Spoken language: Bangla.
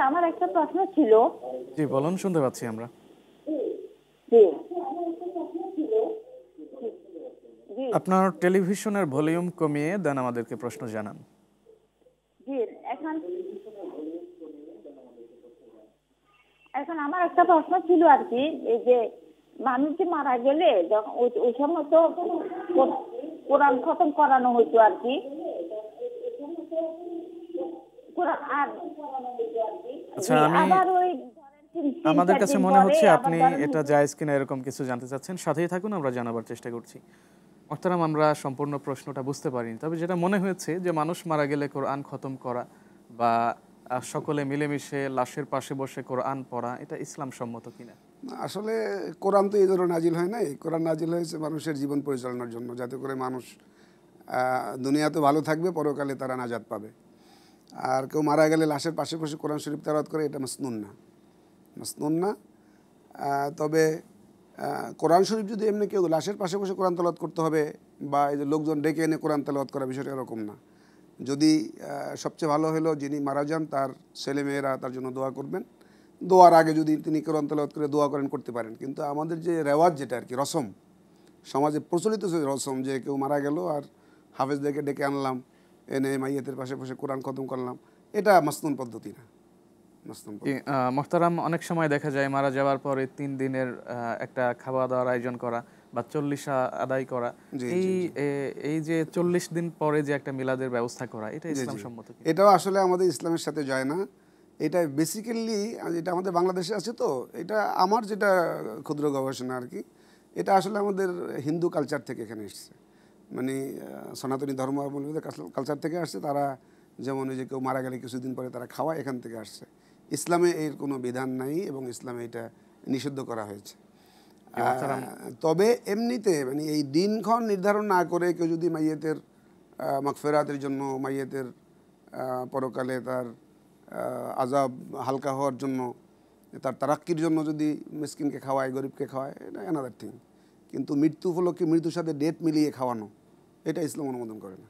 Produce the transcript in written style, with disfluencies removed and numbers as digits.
আমার একটা প্রশ্ন ছিল। জি বলুন, শুনতে পাচ্ছি আমরা। জি জি আপনার টেলিভিশনের ভলিউম কমিয়ে দেন, আমাদেরকে প্রশ্ন জানান। জি এখন এখন আমার একটা প্রশ্ন ছিল আর কি, এই যে মানুষ যে মারা গেলে ওই সময় তো কোরআন খতম করানো হতো আর কি। আর আচ্ছা, জি আমি আবার ওই তিন আমাদের চার কাছে দিন মনে পরে হচ্ছে আবার আপনি ধরেন এটা জায়েজ কিনা এরকম কিছু জানতে চাচ্ছেন। সাথেই থাকুন, আমরা জানাবার চেষ্টা করছি। মোহতারাম, আমরা সম্পূর্ণ প্রশ্নটা বুঝতে পারিনি, তবে যেটা মনে হয়েছে যে মানুষ মারা গেলে কোরআন খতম করা বা সকলে মিলেমিশে লাশের পাশে বসে কোরআন পড়া, এটা ইসলাম সম্মত কিনা। আসলে কোরআন তো এই ধরনের নাজিল হয় নাই। কোরআন নাজিল হয়েছে মানুষের জীবন পরিচালনার জন্য, যাতে করে মানুষ দুনিয়াতে ভালো থাকবে, পরকালে তারা নাজাত পাবে। আর কেউ মারা গেলে লাশের পাশে বসে কোরআন শরীফ তেলাওয়াত করে, এটা মাসনুন না, মাসনুন না। তবে কোরআন শরীফ যদি এমনি কেউ লাশের পাশে বসে কোরআন তেলাওয়াত করতে হবে, বা এই যে লোকজন ডেকে এনে কোরআন তেলাওয়াত করা, বিষয়টা এরকম না। যদি সবচেয়ে ভালো হলো যিনি মারা যান তার ছেলেমেয়েরা তার জন্য দোয়া করবেন। দোয়ার আগে যদি তিনি কোরআন তেলাওয়াত করে দোয়া করেন, করতে পারেন। কিন্তু আমাদের যে রেওয়াজ, যেটা আর কি রসম, সমাজে প্রচলিত যে রসম, যে কেউ মারা গেল আর হাফেজদেরকে ডেকে আনলাম, এনে মাইয়াতের পাশে বসে কোরআন খতম করলাম, এটা মাসনুন পদ্ধতি না, মাসনুন পদ্ধতি। মোহতারাম, অনেক সময় দেখা যায় মারা যাওয়ার পরে 3 দিনের একটা খাওয়া দাওয়ার আয়োজন করা বা 40 আদায় করা, এই যে 40 দিন পরে যে একটা মিলাদের ব্যবস্থা করা, এটা ইসলাম সম্মত কিনা? এটাও আসলে আমাদের ইসলামের সাথে যায় না। এটা বেসিক্যালি, এটা আমাদের বাংলাদেশে আছে, তো এটা আমার যেটা ক্ষুদ্র গবেষণা আর কি, এটা আসলে আমাদের হিন্দু কালচার থেকে এখানে এসছে। মানে সনাতনী ধর্মাবলম্বীদের কালচার থেকে আসছে। তারা যেমন ওই যে কেউ মারা গেলে কিছুদিন পরে তারা খাওয়া, এখান থেকে আসছে। ইসলামে এর কোনো বিধান নাই এবং ইসলামে এটা নিষিদ্ধ করা হয়েছে। তবে এমনিতে মানে এই দিনক্ষণ নির্ধারণ না করে কেউ যদি মাইয়েতের মাগফিরাতের জন্য, মাইয়েতের পরকালে তার আযাব হালকা হওয়ার জন্য, তার তারাক্কির জন্য যদি মিসকিনকে খাওয়ায়, গরিবকে খাওয়ায়, এটা অ্যানাদার থিং। কিন্তু মৃত্যু উপলক্ষে মৃত্যুর সাথে ডেট মিলিয়ে খাওয়ানো, এটা ইসলাম অনুমোদন করে না।